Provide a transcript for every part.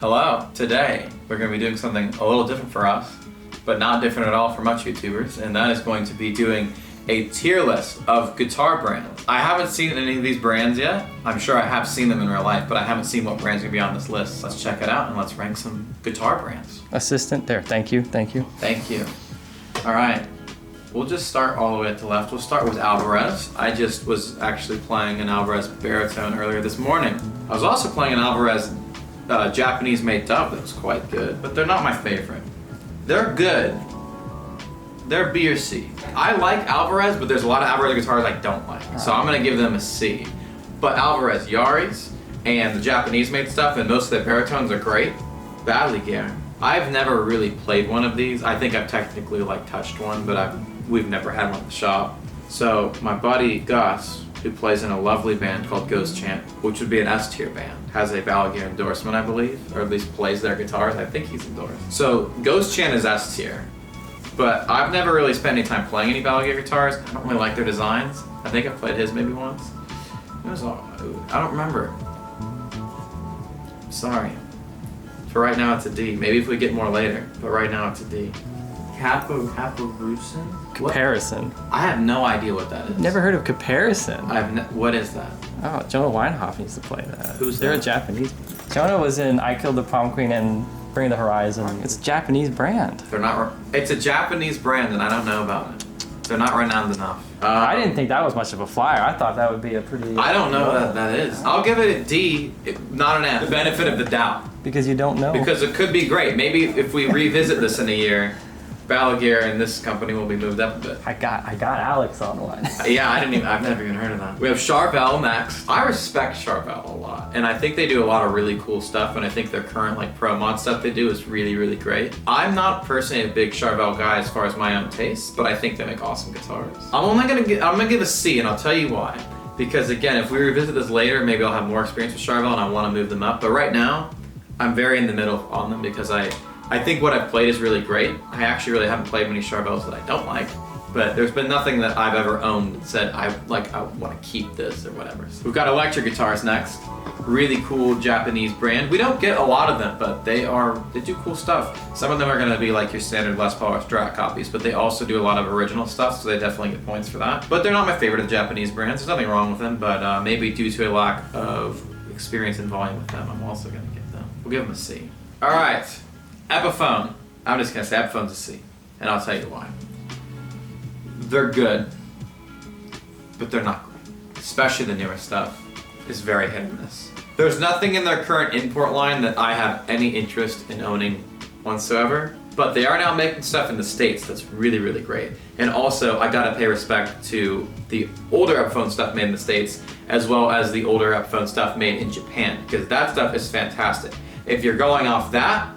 Hello, today we're going to be doing something a little different for us, but not different at all for much YouTubers, and that is going to be doing a tier list of guitar brands. I haven't seen any of these brands yet. I'm sure I have seen them in real life, but I haven't seen what brands are going to be on this list. Let's check it out and let's rank some guitar brands. Assistant there, thank you. Thank you. All right, we'll just start all the way to the left. We'll start with Alvarez. I just was actually playing an Alvarez baritone earlier this morning. I was also playing an Alvarez Japanese-made dub that was quite good, but they're not my favorite. They're good. They're B or C. I like Alvarez, but there's a lot of Alvarez guitars I don't like, so I'm gonna give them a C. But Alvarez Yaris and the Japanese-made stuff and most of their baritones are great. Balaguer. I've never really played one of these. I think I've technically touched one, but we've never had one at the shop. So my buddy Gus, who plays in a lovely band called Ghost Chant, which would be an S tier band, has a Balaguer endorsement, I believe, or at least plays their guitars. I think he's endorsed. So Ghost Chant is S tier, but I've never really spent any time playing any Balaguer guitars. I don't really like their designs. I think I've played his maybe once. It was all, I don't remember. Sorry. For right now, it's a D. Maybe if we get more later, but right now it's a D. Caparusin? Comparison. I have no idea what that is. Never heard of Comparison. What is that? Oh, Jonah Weinhoff used to play that. Who's They're that? a Japanese. Jonah was in I Killed the Prom Queen and Bring the Horizon. It's a Japanese brand. They're not. It's a Japanese brand, and I don't know about it. They're not renowned enough. I didn't think that was much of a flyer. I thought that would be a pretty... I don't know what that is. I'll give it a D, not an F. The benefit of the doubt. Because you don't know. Because it could be great. Maybe if we revisit this in a year, Balaguer and this company will be moved up a bit. I got Alex on one. Yeah, I've never even heard of that. We have Charvel next. I respect Charvel a lot, and I think they do a lot of really cool stuff, and I think their current pro mod stuff they do is really, really great. I'm not personally a big Charvel guy as far as my own taste, but I think they make awesome guitars. I'm gonna give a C, and I'll tell you why. Because again, if we revisit this later, maybe I'll have more experience with Charvel and I want to move them up. But right now, I'm very in the middle on them because I think what I've played is really great. I actually really haven't played many Charvels that I don't like, but there's been nothing that I've ever owned that said I want to keep this or whatever. So we've got electric guitars next. Really cool Japanese brand. We don't get a lot of them, but they do cool stuff. Some of them are going to be like your standard Les Paul or Strat copies, but they also do a lot of original stuff, so they definitely get points for that. But they're not my favorite of the Japanese brands. There's nothing wrong with them, but maybe due to a lack of experience and volume with them, I'm also going to give them. We'll give them a C. All right. Epiphone. I'm just gonna say Epiphone's a C, and I'll tell you why. They're good, but they're not great. Especially the newer stuff is very hit and miss. There's nothing in their current import line that I have any interest in owning whatsoever, but they are now making stuff in the States that's really, really great. And also, I gotta pay respect to the older Epiphone stuff made in the States, as well as the older Epiphone stuff made in Japan, because that stuff is fantastic. If you're going off that,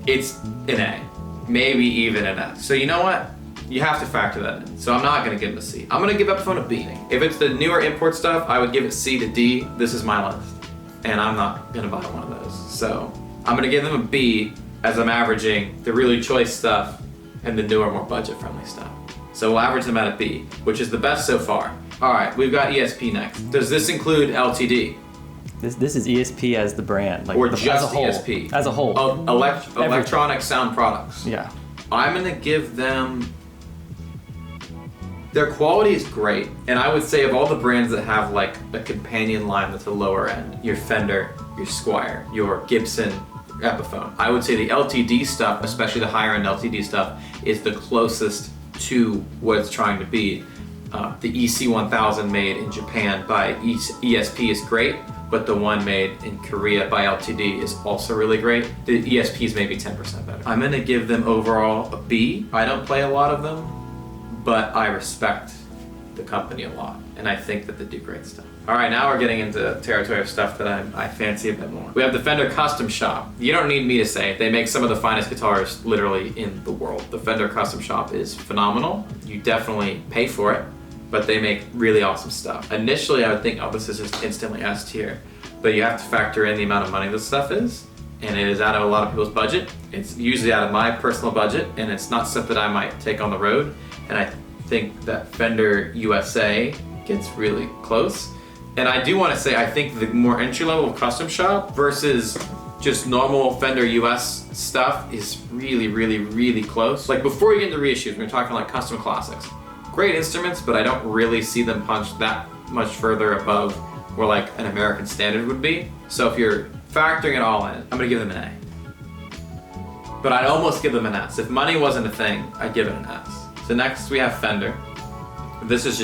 it's an A, maybe even an F. So you know what? You have to factor that in. So I'm not gonna give them a C. I'm gonna give Epiphone a B. If it's the newer import stuff, I would give it C to D. This is my list, and I'm not gonna buy one of those. So I'm gonna give them a B as I'm averaging the really choice stuff and the newer, more budget-friendly stuff. So we'll average them at a B, which is the best so far. All right, we've got ESP next. Does this include LTD? This is ESP as the brand, or just as a whole, ESP? As a whole. Electronic sound products. Yeah. I'm gonna give them. Their quality is great, and I would say of all the brands that have a companion line that's a lower end, your Fender, your Squier, your Gibson, Epiphone, I would say the LTD stuff, especially the higher end LTD stuff, is the closest to what it's trying to be. The EC1000 made in Japan by ESP is great, but the one made in Korea by LTD is also really great. The ESP is maybe 10% better. I'm gonna give them overall a B. I don't play a lot of them, but I respect the company a lot, and I think that they do great stuff. All right, now we're getting into territory of stuff that I fancy a bit more. We have the Fender Custom Shop. You don't need me to say, they make some of the finest guitars literally in the world. The Fender Custom Shop is phenomenal. You definitely pay for it, but they make really awesome stuff. Initially, I would think, oh, this is just instantly S tier, but you have to factor in the amount of money this stuff is, and it is out of a lot of people's budget. It's usually out of my personal budget, and it's not stuff that I might take on the road, and I think that Fender USA gets really close. And I do want to say, I think the more entry-level custom shop versus just normal Fender US stuff is really, really, really close. Like before you get into reissues, we're talking like custom classics. Great instruments, but I don't really see them punch that much further above where like an American standard would be. So if you're factoring it all in, I'm gonna give them an A. But I'd almost give them an S. If money wasn't a thing, I'd give it an S. So next we have Fender. Is this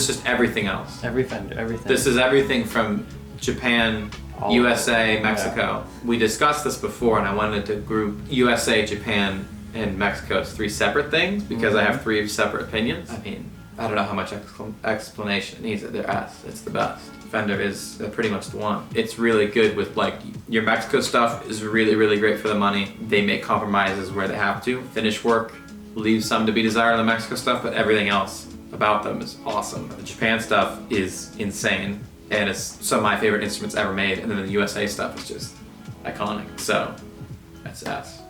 just everything else? Every Fender, everything. This is everything from Japan, all USA, Mexico. Yeah. We discussed this before and I wanted to group USA, Japan, and Mexico as 3 separate things because I have 3 separate opinions. I mean, I don't know how much explanation it needs. They're S. It's the best. Fender is pretty much the one. It's really good with like, your Mexico stuff is really, really great for the money. They make compromises where they have to. Finish work leaves some to be desired on the Mexico stuff, but everything else about them is awesome. The Japan stuff is insane, and it's some of my favorite instruments ever made, and then the USA stuff is just iconic. So, that's S.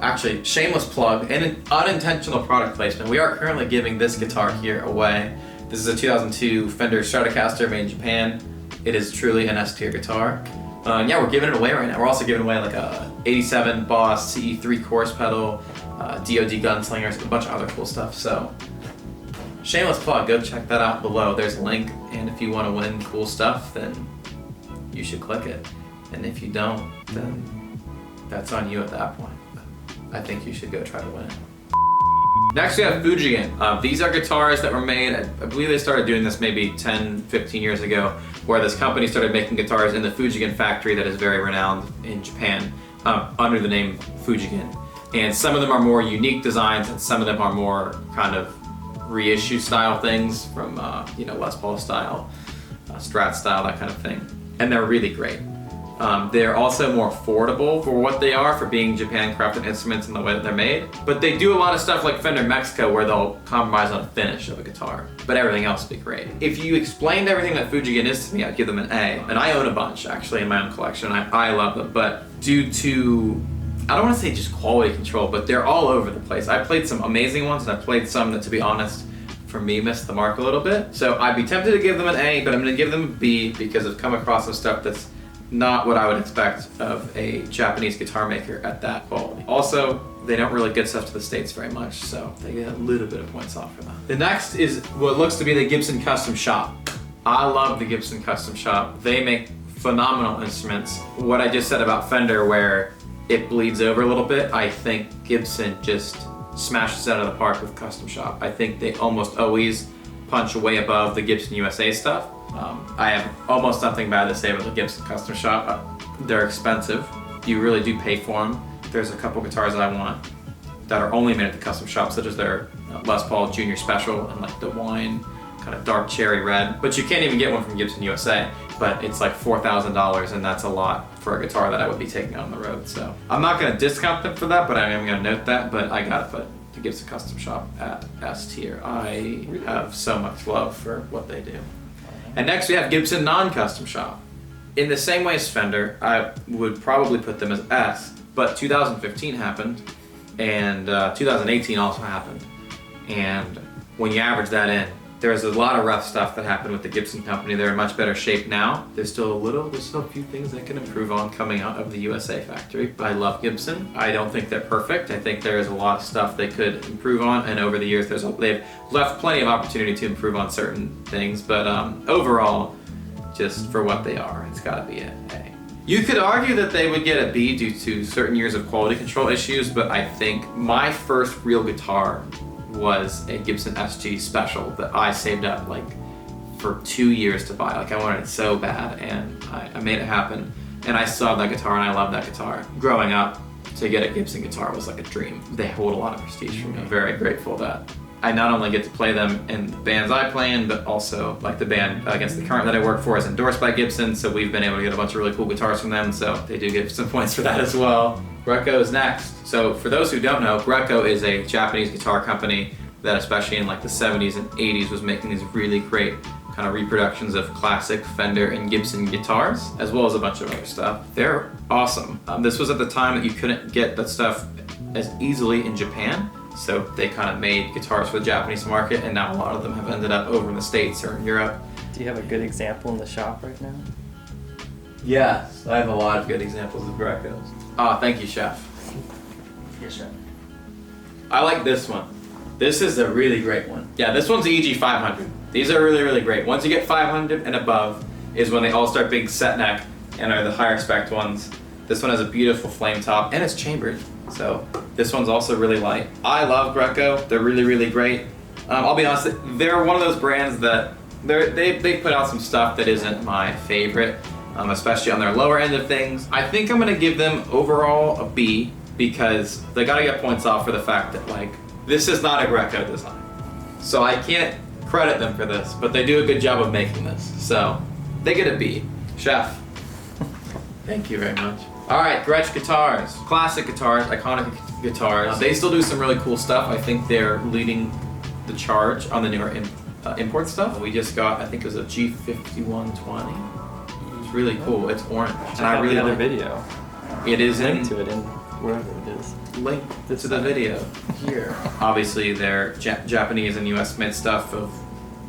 Actually, shameless plug and an unintentional product placement. We are currently giving this guitar here away. This is a 2002 Fender Stratocaster made in Japan. It is truly an S-tier guitar. Yeah, we're giving it away right now. We're also giving away like a 87 Boss CE3 chorus pedal, DoD gunslingers, a bunch of other cool stuff. So, shameless plug, go check that out below. There's a link, and if you want to win cool stuff, then you should click it. And if you don't, then that's on you at that point. I think you should go try to win it. Next we have Fujigen. These are guitars that were made, I believe they started doing this maybe 10, 15 years ago, where this company started making guitars in the Fujigen factory that is very renowned in Japan, under the name Fujigen. And some of them are more unique designs and some of them are more kind of reissue style things from Les Paul style, Strat style, that kind of thing. And they're really great. They're also more affordable for what they are, for being Japan crafted instruments and the way that they're made. But they do a lot of stuff like Fender Mexico where they'll compromise on a finish of a guitar. But everything else would be great. If you explained everything that Fujigen is to me, I'd give them an A. And I own a bunch actually in my own collection. I love them. But due to, I don't want to say just quality control, but they're all over the place. I played some amazing ones and I played some that, to be honest, for me, missed the mark a little bit. So I'd be tempted to give them an A, but I'm going to give them a B because I've come across some stuff that's not what I would expect of a Japanese guitar maker at that quality. Also, they don't really get stuff to the States very much, so they get a little bit of points off for that. The next is what looks to be the Gibson Custom Shop. I love the Gibson Custom Shop. They make phenomenal instruments. What I just said about Fender, where it bleeds over a little bit, I think Gibson just smashes it out of the park with Custom Shop. I think they almost always punch way above the Gibson USA stuff. I have almost nothing bad to say about the Gibson Custom Shop. They're expensive. You really do pay for them. There's a couple guitars that I want that are only made at the Custom Shop, such as their Les Paul Junior Special and like the wine kind of dark cherry red. But you can't even get one from Gibson USA. But it's like $4,000, and that's a lot for a guitar that I would be taking on the road. So I'm not going to discount them for that, but I am going to note that. But I gotta put the Gibson Custom Shop at S tier. I have so much love for what they do. And next we have Gibson Non-Custom Shop. In the same way as Fender, I would probably put them as S, but 2015 happened, and 2018 also happened. And when you average that in, there's a lot of rough stuff that happened with the Gibson company. They're in much better shape now. There's still a few things they can improve on coming out of the USA factory. But I love Gibson. I don't think they're perfect. I think there's a lot of stuff they could improve on, and over the years they've left plenty of opportunity to improve on certain things. But overall, just for what they are, it's gotta be an A. You could argue that they would get a B due to certain years of quality control issues, but I think my first real guitar was a Gibson SG Special that I saved up like for 2 years to buy. Like I wanted it so bad, and I made it happen. And I still have that guitar, and I love that guitar. Growing up, to get a Gibson guitar was like a dream. They hold a lot of prestige for me. I'm very grateful that I not only get to play them in the bands I play in, but also like the band Against the Current that I work for is endorsed by Gibson, so we've been able to get a bunch of really cool guitars from them, so they do get some points for that as well. Greco is next. So for those who don't know, Greco is a Japanese guitar company that especially in like the 70s and 80s was making these really great kind of reproductions of classic Fender and Gibson guitars, as well as a bunch of other stuff. They're awesome. This was at the time that you couldn't get that stuff as easily in Japan, so they kind of made guitars for the Japanese market, and now a lot of them have ended up over in the States or in Europe. Do you have a good example in the shop right now? Yes, I have a lot of good examples of Grecos. Ah, thank you, Chef. Yes, sir. I like this one. This is a really great one. Yeah, this one's the EG 500. These are really, really great. Once you get 500 and above is when they all start being set neck and are the higher spec ones. This one has a beautiful flame top and it's chambered. So this one's also really light. I love Greco. They're really, really great. I'll be honest, they're one of those brands that they put out some stuff that isn't my favorite, especially on their lower end of things. I think I'm gonna give them overall a B because they gotta get points off for the fact that like, this is not a Greco design. So I can't credit them for this, but they do a good job of making this. So they get a B. Chef, thank you very much. All right, Gretsch Guitars. Classic guitars, iconic guitars. They still do some really cool stuff. I think they're leading the charge on the newer import stuff. We just got, I think it was a G5120. It's really cool. It's orange. And I really like video. It is Link to it in wherever it is. Link to the video here. Obviously, their Japanese and US made stuff of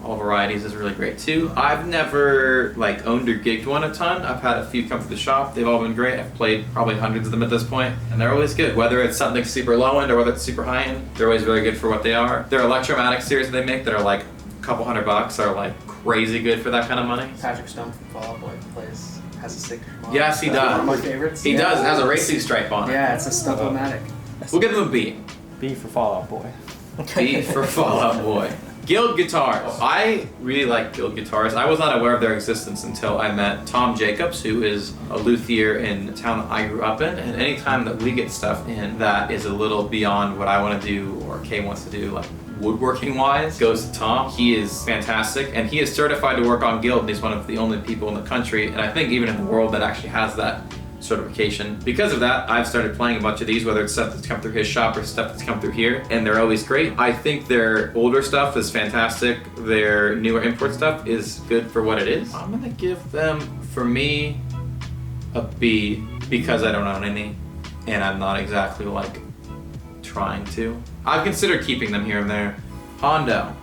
all varieties is really great too. I've never like owned or gigged one a ton. I've had a few come to the shop. They've all been great. I've played probably hundreds of them at this point, and they're always good. Whether it's something super low end or whether it's super high end, they're always really good for what they are. Their Electromatic series that they make that are like a couple $100 are like crazy good for that kind of money. Patrick Stone from Fallout Boy has a sick model. Yes, he That's does. one of my favorites. He does. It has a racing stripe on it. Yeah, it's a Stump-O-Matic. We'll give them a B. B for Fallout Boy. B for Fallout Boy. Guild Guitars. I really like Guild Guitars. I was not aware of their existence until I met Tom Jacobs, who is a luthier in the town that I grew up in. And anytime that we get stuff in that is a little beyond what I want to do or Kay wants to do, like woodworking wise, goes to Tom. He is fantastic and he is certified to work on Guild, and he's one of the only people in the country, and I think even in the world, that actually has that certification. Because of that, I've started playing a bunch of these, whether it's stuff that's come through his shop or stuff that's come through here, and they're always great. I think their older stuff is fantastic. Their newer import stuff is good for what it is. I'm gonna give them, for me, a B because I don't own any, and I'm not exactly like trying to. I've considered keeping them here and there. Hondo.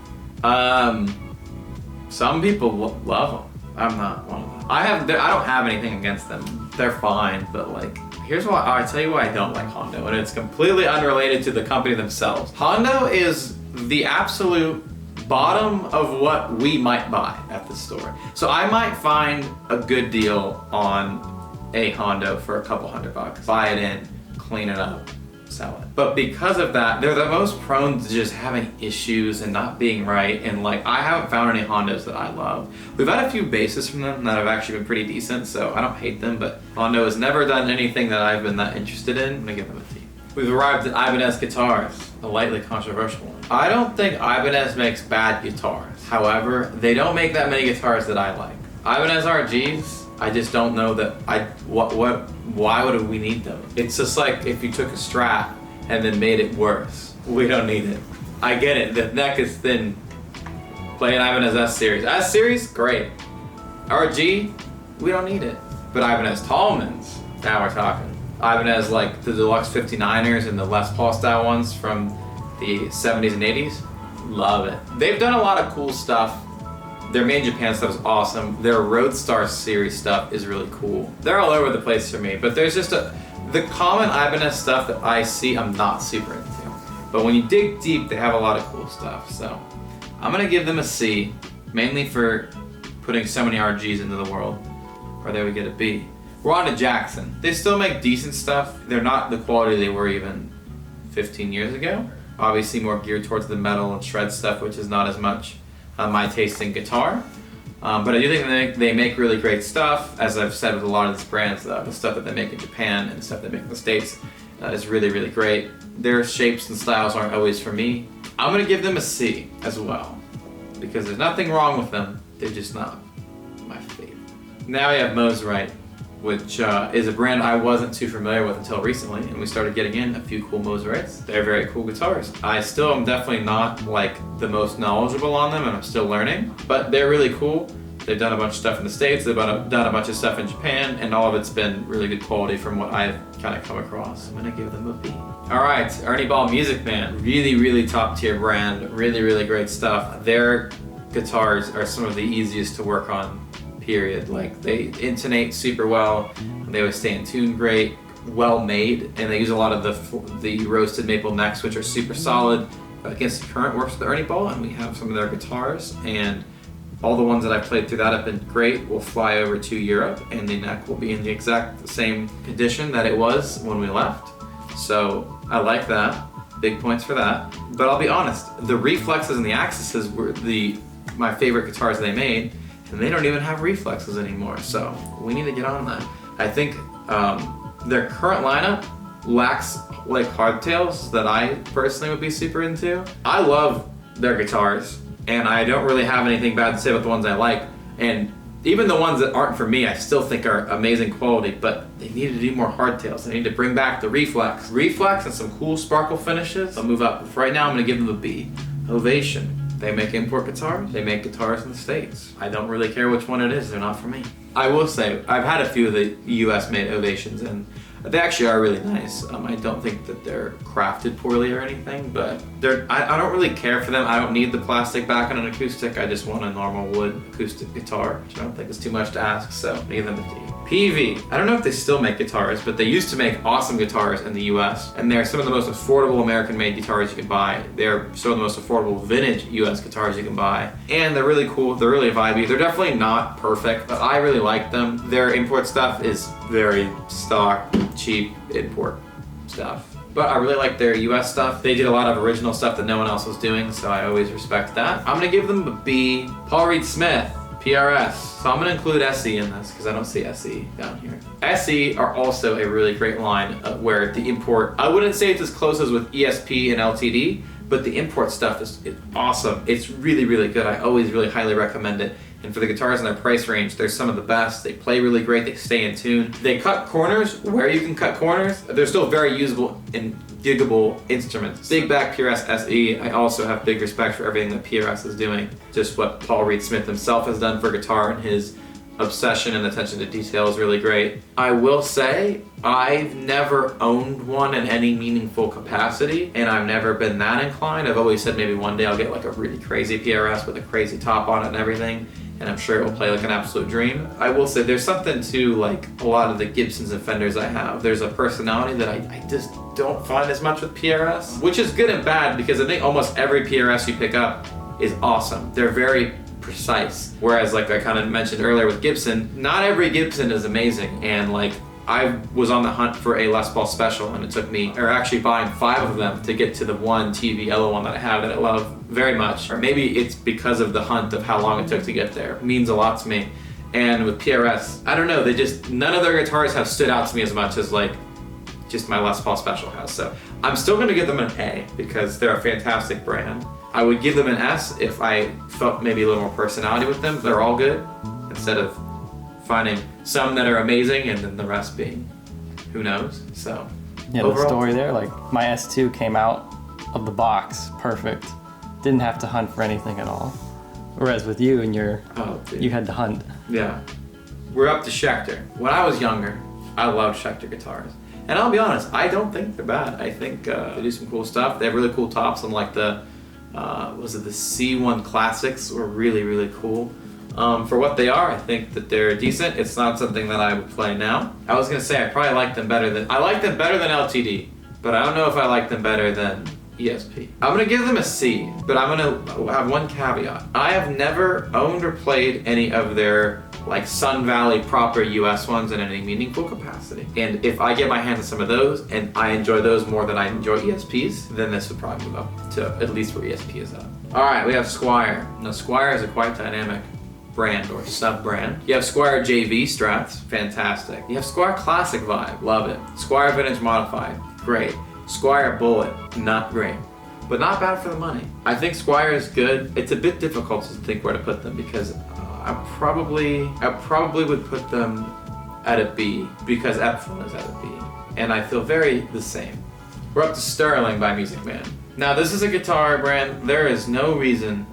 Some people love them. I'm not one of them. I don't have anything against them. They're fine, but like, here's why. I tell you why I don't like Hondo, and it's completely unrelated to the company themselves. Hondo is the absolute bottom of what we might buy at the store. So I might find a good deal on a Hondo for a couple $100. Buy it in, clean it up, sell it. But because of that, they're the most prone to just having issues and not being right, and like, I haven't found any Hondos that I love. We've had a few basses from them that have actually been pretty decent, so I don't hate them, but Hondo has never done anything that I've been that interested in. I'm gonna give them a T. We've arrived at Ibanez Guitars, a lightly controversial one. I don't think Ibanez makes bad guitars. However, they don't make that many guitars that I like. Ibanez RGs, I just don't know that why would we need them? It's just like if you took a Strat and then made it worse. We don't need it. I get it, the neck is thin. Play an Ibanez S series. S series, great. RG, we don't need it. But Ibanez Tallmans, now we're talking. Ibanez like the Deluxe 59ers and the Les Paul style ones from the 70s and 80s, love it. They've done a lot of cool stuff. Their Made in Japan stuff is awesome. Their Roadstar series stuff is really cool. They're all over the place for me, but there's just the common Ibanez stuff that I see I'm not super into. But when you dig deep, they have a lot of cool stuff. So I'm gonna give them a C, mainly for putting so many RGs into the world, or they would get a B. We're on to Jackson. They still make decent stuff. They're not the quality they were even 15 years ago. Obviously more geared towards the metal and shred stuff, which is not as much my taste in guitar. But I do think they make really great stuff. As I've said with a lot of these brands, the stuff that they make in Japan and the stuff they make in the States is really, really great. Their shapes and styles aren't always for me. I'm gonna give them a C as well, because there's nothing wrong with them. They're just not my favorite. Now we have Mosrite, which is a brand I wasn't too familiar with until recently, and we started getting in a few cool Mosrites. They're very cool guitars. I still am definitely not like the most knowledgeable on them, and I'm still learning, but they're really cool. They've done a bunch of stuff in the States, they've done a bunch of stuff in Japan, and all of it's been really good quality from what I've kind of come across. I'm gonna give them a B. All right, Ernie Ball Music Man. Really, really top tier brand, really, really great stuff. Their guitars are some of the easiest to work on period. Like, they intonate super well, they always stay in tune great, well made, and they use a lot of the roasted maple necks, which are super solid against the current works with the Ernie ball, and we have some of their guitars, and all the ones that I've played through that have been great. We'll fly over to Europe, and the neck will be in the exact same condition that it was when we left. So I like that. Big points for that. But I'll be honest, the reflexes and the axes were my favorite guitars they made, and they don't even have reflexes anymore. So we need to get on that. I think their current lineup lacks like hardtails that I personally would be super into. I love their guitars, and I don't really have anything bad to say about the ones I like. And even the ones that aren't for me, I still think are amazing quality, but they need to do more hardtails. They need to bring back the reflex. Reflex and some cool sparkle finishes. I'll move up. For right now, I'm gonna give them a B. Ovation. They make import guitars. They make guitars in the States. I don't really care which one it is. They're not for me. I will say, I've had a few of the US made Ovations, and they actually are really nice. I don't think that they're crafted poorly or anything, but I don't really care for them. I don't need the plastic back on an acoustic. I just want a normal wood acoustic guitar, which I don't think is too much to ask, so I give them a D. Peavey. I don't know if they still make guitars, but they used to make awesome guitars in the US, and they're some of the most affordable American-made guitars you can buy. They're some of the most affordable vintage US guitars you can buy, and they're really cool. They're really vibey. They're definitely not perfect, but I really like them. Their import stuff is very stock, cheap import stuff. But I really like their US stuff. They did a lot of original stuff that no one else was doing, so I always respect that. I'm gonna give them a B. Paul Reed Smith, PRS. So I'm gonna include SE in this because I don't see SE down here. SE are also a really great line where the import, I wouldn't say it's as close as with ESP and LTD, but the import stuff is awesome. It's really, really good. I always really highly recommend it. And for the guitars in their price range, they're some of the best. They play really great, they stay in tune. They cut corners where you can cut corners. They're still very usable and giggable instruments. Big back PRS SE. I also have big respect for everything that PRS is doing. Just what Paul Reed Smith himself has done for guitar, and his obsession and attention to detail is really great. I will say, I've never owned one in any meaningful capacity, and I've never been that inclined. I've always said maybe one day I'll get like a really crazy PRS with a crazy top on it and everything, and I'm sure it will play like an absolute dream. I will say there's something to like a lot of the Gibsons and Fenders I have. There's a personality that I just don't find as much with PRS, which is good and bad because I think almost every PRS you pick up is awesome. They're very precise. Whereas like I kind of mentioned earlier with Gibson, not every Gibson is amazing, and like I was on the hunt for a Les Paul Special, and it took me, or actually buying 5 of them to get to the one TV yellow one that I have that I love very much. Or maybe it's because of the hunt of how long it took to get there. It means a lot to me. And with PRS, I don't know, none of their guitars have stood out to me as much as like just my Les Paul Special has. So I'm still gonna give them an A because they're a fantastic brand. I would give them an S if I felt maybe a little more personality with them. They're all good, instead of finding some that are amazing and then the rest being who knows. So yeah, overall, the story there, like my S2 came out of the box perfect. Didn't have to hunt for anything at all. Whereas with you and you had to hunt. Yeah. We're up to Schecter. When I was younger, I loved Schecter guitars. And I'll be honest, I don't think they're bad. I think they do some cool stuff. They have really cool tops, and like the the C1 Classics were really, really cool. For what they are, I think that they're decent. It's not something that I would play now. I was gonna say I probably like them better than LTD, but I don't know if I like them better than ESP. I'm gonna give them a C, but I'm gonna have one caveat. I have never owned or played any of their like Sun Valley proper US ones in any meaningful capacity. And if I get my hands on some of those and I enjoy those more than I enjoy ESPs, then this would probably move up to at least where ESP is at. All right, we have Squier. Now Squier is a quite dynamic brand or sub-brand. You have Squier JV Strats, fantastic. You have Squier Classic Vibe, love it. Squier Vintage Modified, great. Squier Bullet, not great, but not bad for the money. I think Squier is good. It's a bit difficult to think where to put them because I probably would put them at a B because Epiphone is at a B, and I feel very the same. We're up to Sterling by Music Man. Now this is a guitar brand. There is no reason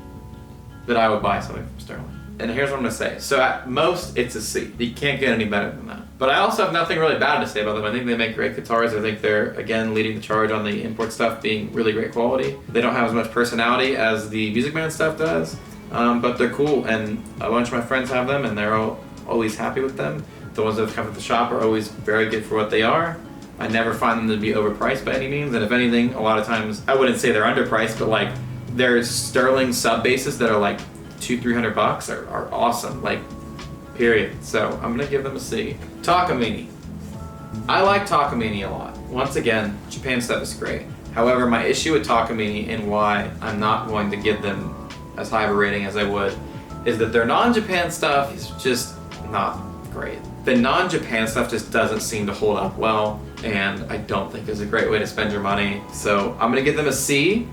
that I would buy something from Sterling. And here's what I'm gonna say. So at most, it's a C. You can't get any better than that. But I also have nothing really bad to say about them. I think they make great guitars. I think they're, again, leading the charge on the import stuff being really great quality. They don't have as much personality as the Music Man stuff does, but they're cool. And a bunch of my friends have them, and they're all always happy with them. The ones that have come from the shop are always very good for what they are. I never find them to be overpriced by any means, and if anything, a lot of times, I wouldn't say they're underpriced, but like, there's sterling sub basses that are like $200-300 are awesome, like, period. So I'm gonna give them a C. Takamine. I like Takamine a lot. Once again, Japan stuff is great. However, my issue with Takamine and why I'm not going to give them as high of a rating as I would is that their non-Japan stuff is just not great. The non-Japan stuff just doesn't seem to hold up well, and I don't think is a great way to spend your money. So I'm gonna give them a C,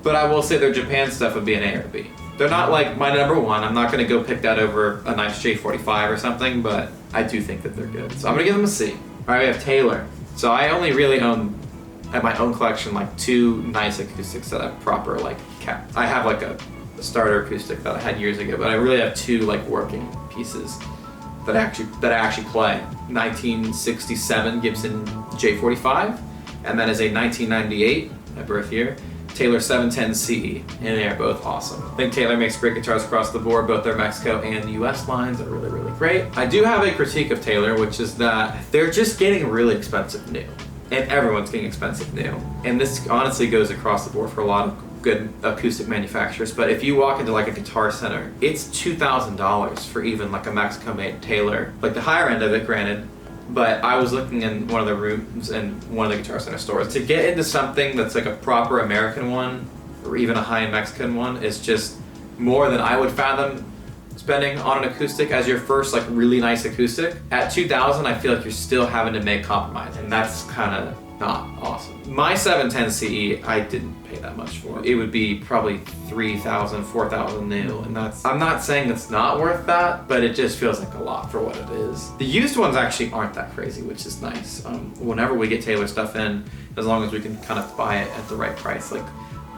but I will say their Japan stuff would be an A or B. They're not like my number one. I'm not gonna go pick that over a nice J45 or something, but I do think that they're good. So I'm gonna give them a C. All right, we have Taylor. So I only really own, at my own collection, like 2 nice acoustics that have proper like cap. I have like a starter acoustic that I had years ago, but I really have 2 like working pieces that I actually play. 1967 Gibson J45, and that is a 1998, my birth year, Taylor 710 CE, and they are both awesome. I think Taylor makes great guitars across the board. Both their Mexico and US lines are really, really great. I do have a critique of Taylor, which is that they're just getting really expensive new, and everyone's getting expensive new. And this honestly goes across the board for a lot of good acoustic manufacturers, but if you walk into like a Guitar Center, it's $2,000 for even like a Mexico-made Taylor. Like the higher end of it, granted, but I was looking in one of the rooms in one of the Guitar Center stores. To get into something that's like a proper American one, or even a high-end Mexican one, is just more than I would fathom spending on an acoustic as your first like really nice acoustic. At $2,000, I feel like you're still having to make compromise, and that's kind of not awesome. My 710 CE, I didn't pay that much for. It would be probably $3,000, $4,000 new, and that's, I'm not saying it's not worth that, but it just feels like a lot for what it is. The used ones actually aren't that crazy, which is nice. Whenever we get Taylor stuff in, as long as we can kind of buy it at the right price, like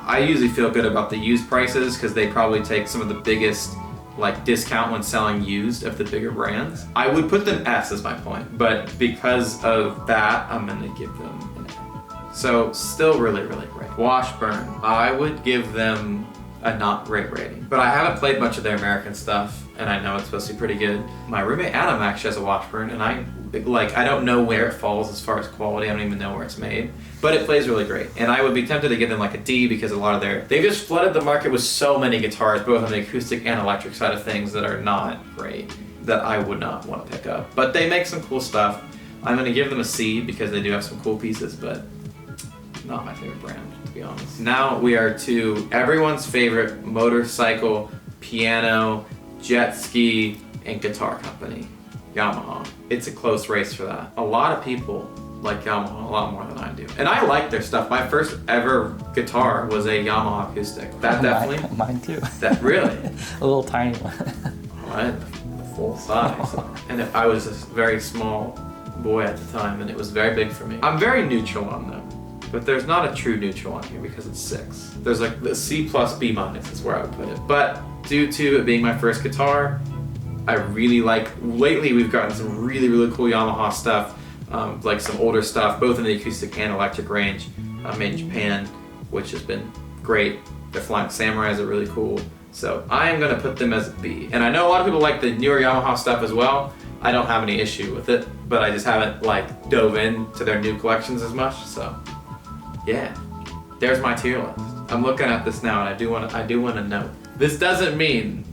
I usually feel good about the used prices because they probably take some of the biggest like discount when selling used of the bigger brands. I would put them S is my point, but because of that, I'm gonna give them an A. So still really, really great. Washburn, I would give them a not great rating, but I haven't played much of their American stuff, and I know it's supposed to be pretty good. My roommate Adam actually has a Washburn, and I don't know where it falls as far as quality. I don't even know where it's made, but it plays really great. And I would be tempted to give them like a D because a lot of they've just flooded the market with so many guitars, both on the acoustic and electric side of things, that are not great, that I would not want to pick up. But they make some cool stuff. I'm gonna give them a C because they do have some cool pieces, but not my favorite brand, to be honest. Now we are to everyone's favorite motorcycle, piano, jet ski, and guitar company, Yamaha. It's a close race for that. A lot of people like Yamaha a lot more than I do. And I like their stuff. My first ever guitar was a Yamaha acoustic. That definitely. Mine too. That really? A little tiny one. I had the full size. And I was a very small boy at the time, and it was very big for me. I'm very neutral on them, but there's not a true neutral on here because it's 6. There's like the C plus B minus is where I would put it. But due to it being my first guitar, I really like, lately we've gotten some really, really cool Yamaha stuff, like some older stuff, both in the acoustic and electric range, made in Japan, which has been great. Their Flying Samurais are really cool. So I am gonna put them as a B. And I know a lot of people like the newer Yamaha stuff as well. I don't have any issue with it, but I just haven't like dove into their new collections as much, so yeah. There's my tier list. I'm looking at this now and I do want to note. This doesn't mean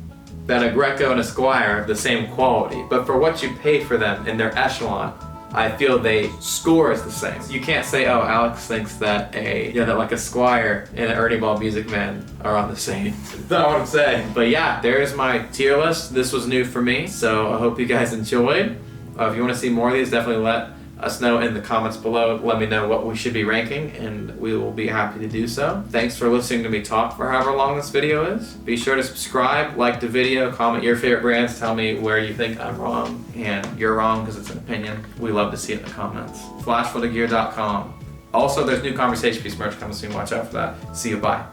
that a Greco and a Squier are the same quality, but for what you paid for them in their echelon, I feel they score as the same. You can't say, oh, Alex thinks that that like a Squier and an Ernie Ball Music Man are on the same. That's not what I'm saying. But yeah, there's my tier list. This was new for me, so I hope you guys enjoyed. If you want to see more of these, definitely let us know in the comments below. Let me know what we should be ranking, and we will be happy to do so. Thanks for listening to me talk for however long this video is. Be sure to subscribe, like the video, comment your favorite brands, tell me where you think I'm wrong, and you're wrong because it's an opinion. We love to see it in the comments. flashphotogear.com. Also, there's new Conversation Piece merch coming soon. Watch out for that. See you. Bye.